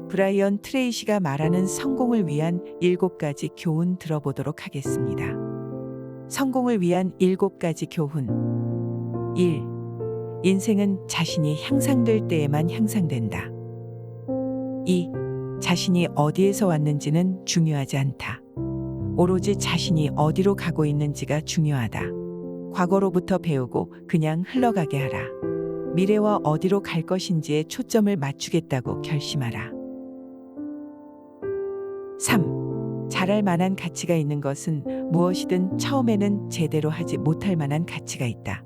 브라이언 트레이시가 말하는 성공을 위한 7가지 교훈 들어보도록 하겠습니다. 성공을 위한 7가지 교훈. 1. 인생은 자신이 향상될 때에만 향상된다. 2. 자신이 어디에서 왔는지는 중요하지 않다. 오로지 자신이 어디로 가고 있는지가 중요하다. 과거로부터 배우고 그냥 흘러가게 하라. 미래와 어디로 갈 것인지에 초점을 맞추겠다고 결심하라. 3. 잘할 만한 가치가 있는 것은 무엇이든 처음에는 제대로 하지 못할 만한 가치가 있다.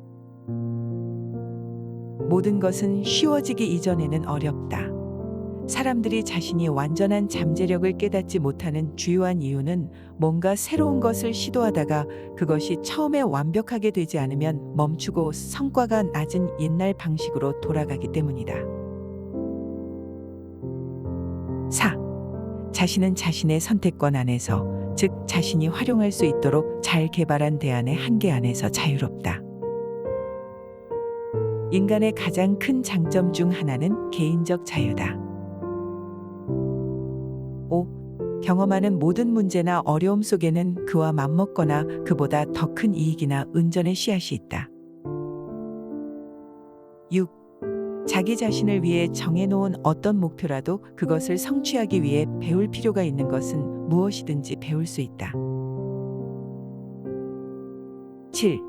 모든 것은 쉬워지기 이전에는 어렵다. 사람들이 자신이 완전한 잠재력을 깨닫지 못하는 주요한 이유는 뭔가 새로운 것을 시도하다가 그것이 처음에 완벽하게 되지 않으면 멈추고 성과가 낮은 옛날 방식으로 돌아가기 때문이다. 4. 자신은 자신의 선택권 안에서, 즉 자신이 활용할 수 있도록 잘 개발한 대안의 한계 안에서 자유롭다. 인간의 가장 큰 장점 중 하나는 개인적 자유다. 5. 경험하는 모든 문제나 어려움 속에는 그와 맞먹거나 그보다 더 큰 이익이나 은전의 씨앗이 있다. 6. 자기 자신을 위해 정해놓은 어떤 목표라도 그것을 성취하기 위해 배울 필요가 있는 것은 무엇이든지 배울 수 있다. 7.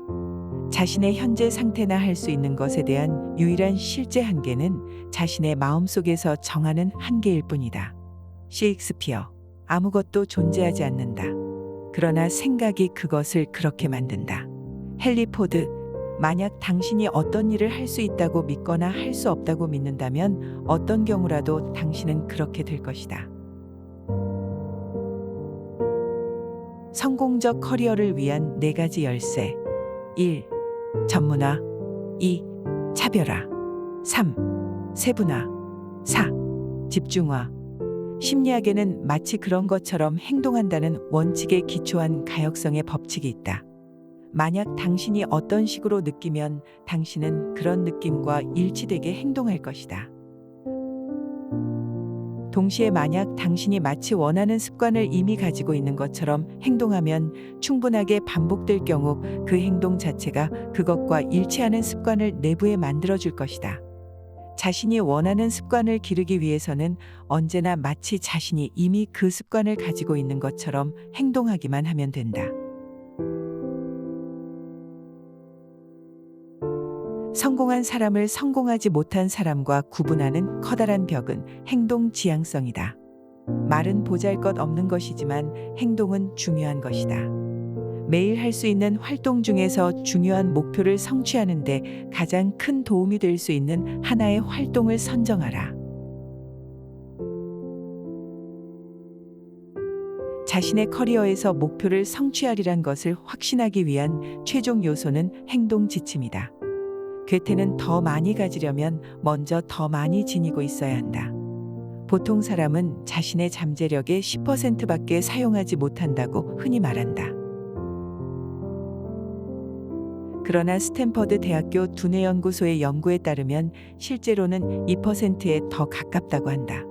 자신의 현재 상태나 할 수 있는 것에 대한 유일한 실제 한계는 자신의 마음속에서 정하는 한계일 뿐이다. 셰익스피어. 아무것도 존재하지 않는다. 그러나 생각이 그것을 그렇게 만든다. 헨리 포드. 만약 당신이 어떤 일을 할 수 있다고 믿거나 할 수 없다고 믿는다면 어떤 경우라도 당신은 그렇게 될 것이다. 성공적 커리어를 위한 4가지 열쇠. 1. 전문화. 2. 차별화. 3. 세분화. 4. 집중화. 심리학에는 마치 그런 것처럼 행동한다는 원칙에 기초한 가역성의 법칙이 있다. 만약 당신이 어떤 식으로 느끼면 당신은 그런 느낌과 일치되게 행동할 것이다. 동시에 만약 당신이 마치 원하는 습관을 이미 가지고 있는 것처럼 행동하면 충분하게 반복될 경우 그 행동 자체가 그것과 일치하는 습관을 내부에 만들어줄 것이다. 자신이 원하는 습관을 기르기 위해서는 언제나 마치 자신이 이미 그 습관을 가지고 있는 것처럼 행동하기만 하면 된다. 성공한 사람을 성공하지 못한 사람과 구분하는 커다란 벽은 행동 지향성이다. 말은 보잘것없는 것이지만 행동은 중요한 것이다. 매일 할 수 있는 활동 중에서 중요한 목표를 성취하는 데 가장 큰 도움이 될 수 있는 하나의 활동을 선정하라. 자신의 커리어에서 목표를 성취하리란 것을 확신하기 위한 최종 요소는 행동 지침이다. 괴테는 더 많이 가지려면 먼저 더 많이 지니고 있어야 한다. 보통 사람은 자신의 잠재력의 10%밖에 사용하지 못한다고 흔히 말한다. 그러나 스탠퍼드 대학교 두뇌 연구소의 연구에 따르면 실제로는 2%에 더 가깝다고 한다.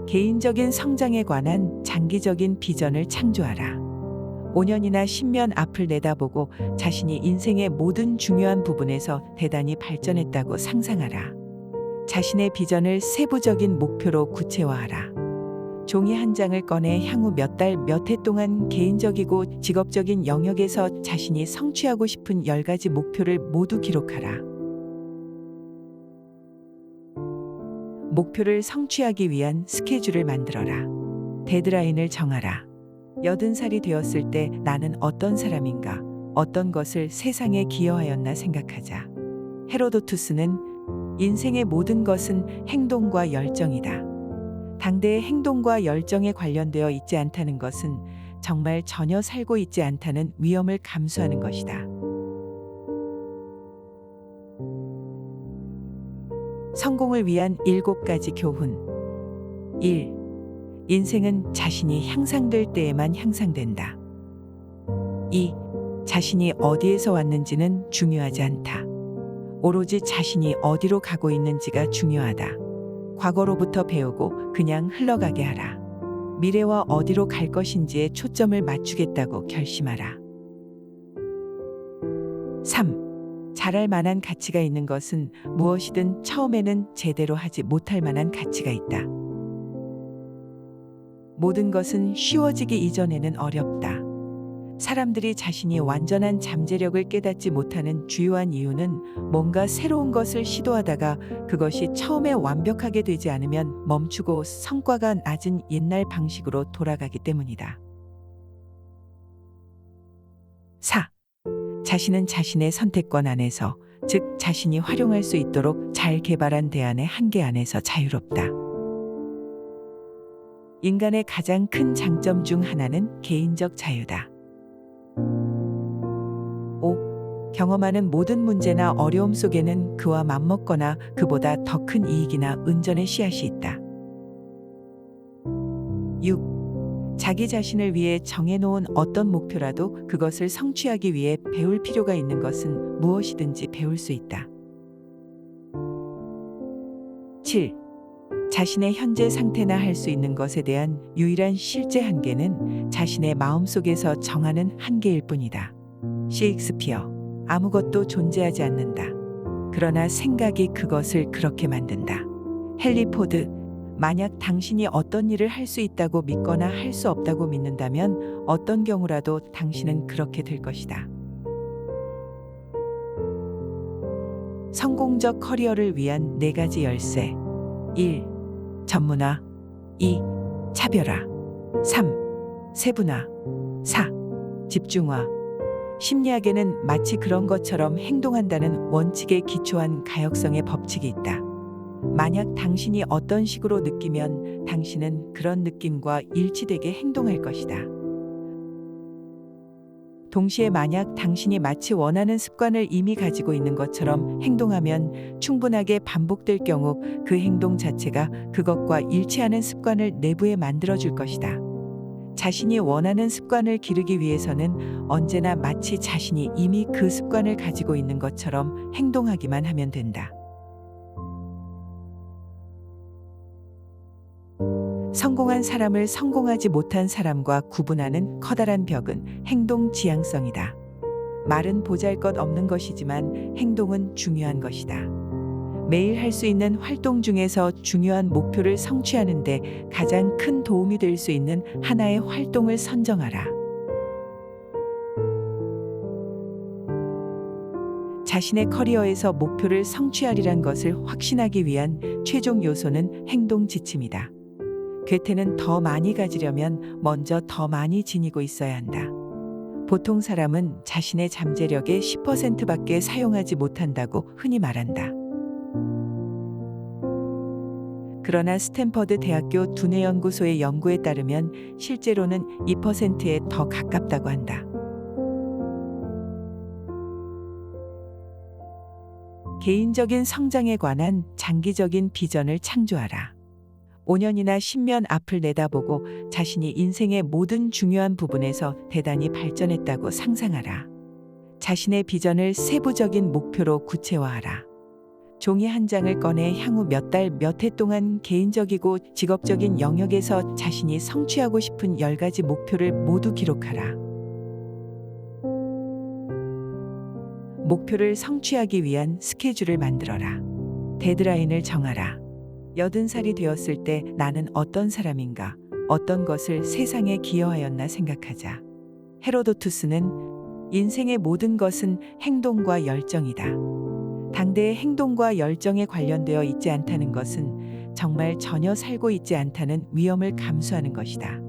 개인적인 성장에 관한 장기적인 비전을 창조하라. 5년이나 10년 앞을 내다보고 자신이 인생의 모든 중요한 부분에서 대단히 발전했다고 상상하라. 자신의 비전을 세부적인 목표로 구체화하라. 종이 한 장을 꺼내 향후 몇 달, 몇 해 동안 개인적이고 직업적인 영역에서 자신이 성취하고 싶은 10가지 목표를 모두 기록하라. 목표를 성취하기 위한 스케줄을 만들어라. 데드라인을 정하라. 80살이 되었을 때 나는 어떤 사람인가, 어떤 것을 세상에 기여하였나 생각하자. 헤로도투스는 인생의 모든 것은 행동과 열정이다. 당대의 행동과 열정에 관련되어 있지 않다는 것은 정말 전혀 살고 있지 않다는 위험을 감수하는 것이다. 성공을 위한 7가지 교훈. 1. 인생은 자신이 향상될 때에만 향상된다. 2. 자신이 어디에서 왔는지는 중요하지 않다. 오로지 자신이 어디로 가고 있는지가 중요하다. 과거로부터 배우고 그냥 흘러가게 하라. 미래와 어디로 갈 것인지에 초점을 맞추겠다고 결심하라. 3. 잘할 만한 가치가 있는 것은 무엇이든 처음에는 제대로 하지 못할 만한 가치가 있다. 모든 것은 쉬워지기 이전에는 어렵다. 사람들이 자신이 완전한 잠재력을 깨닫지 못하는 주요한 이유는 뭔가 새로운 것을 시도하다가 그것이 처음에 완벽하게 되지 않으면 멈추고 성과가 낮은 옛날 방식으로 돌아가기 때문이다. 4. 자신은 자신의 선택권 안에서, 즉 자신이 활용할 수 있도록 잘 개발한 대안의 한계 안에서 자유롭다. 인간의 가장 큰 장점 중 하나는 개인적 자유다. 5. 경험하는 모든 문제나 어려움 속에는 그와 맞먹거나 그보다 더 큰 이익이나 은전의 씨앗이 있다. 6. 자기 자신을 위해 정해놓은 어떤 목표라도 그것을 성취하기 위해 배울 필요가 있는 것은 무엇이든지 배울 수 있다. 7. 자신의 현재 상태나 할 수 있는 것에 대한 유일한 실제 한계는 자신의 마음속에서 정하는 한계일 뿐이다. 셰익스피어. 아무것도 존재하지 않는다. 그러나 생각이 그것을 그렇게 만든다. 헨리 포드. 만약 당신이 어떤 일을 할 수 있다고 믿거나 할 수 없다고 믿는다면 어떤 경우라도 당신은 그렇게 될 것이다. 성공적 커리어를 위한 4가지 열쇠. 1. 전문화. 2. 차별화. 3. 세분화. 4. 집중화. 심리학에는 마치 그런 것처럼 행동한다는 원칙에 기초한 가역성의 법칙이 있다. 만약 당신이 어떤 식으로 느끼면 당신은 그런 느낌과 일치되게 행동할 것이다. 동시에 만약 당신이 마치 원하는 습관을 이미 가지고 있는 것처럼 행동하면 충분하게 반복될 경우 그 행동 자체가 그것과 일치하는 습관을 내부에 만들어줄 것이다. 자신이 원하는 습관을 기르기 위해서는 언제나 마치 자신이 이미 그 습관을 가지고 있는 것처럼 행동하기만 하면 된다. 성공한 사람을 성공하지 못한 사람과 구분하는 커다란 벽은 행동 지향성이다. 말은 보잘것없는 것이지만 행동은 중요한 것이다. 매일 할 수 있는 활동 중에서 중요한 목표를 성취하는 데 가장 큰 도움이 될 수 있는 하나의 활동을 선정하라. 자신의 커리어에서 목표를 성취하리란 것을 확신하기 위한 최종 요소는 행동 지침이다. 괴테는 더 많이 가지려면 먼저 더 많이 지니고 있어야 한다. 보통 사람은 자신의 잠재력의 10%밖에 사용하지 못한다고 흔히 말한다. 그러나 스탠퍼드 대학교 두뇌 연구소의 연구에 따르면 실제로는 2%에 더 가깝다고 한다. 개인적인 성장에 관한 장기적인 비전을 창조하라. 5년이나 10년 앞을 내다보고 자신이 인생의 모든 중요한 부분에서 대단히 발전했다고 상상하라. 자신의 비전을 세부적인 목표로 구체화하라. 종이 한 장을 꺼내 향후 몇 달, 몇 해 동안 개인적이고 직업적인 영역에서 자신이 성취하고 싶은 10가지 목표를 모두 기록하라. 목표를 성취하기 위한 스케줄을 만들어라. 데드라인을 정하라. 80살이 되었을 때 나는 어떤 사람인가, 어떤 것을 세상에 기여하였나 생각하자. 헤로도투스는 인생의 모든 것은 행동과 열정이다. 당대의 행동과 열정에 관련되어 있지 않다는 것은 정말 전혀 살고 있지 않다는 위험을 감수하는 것이다.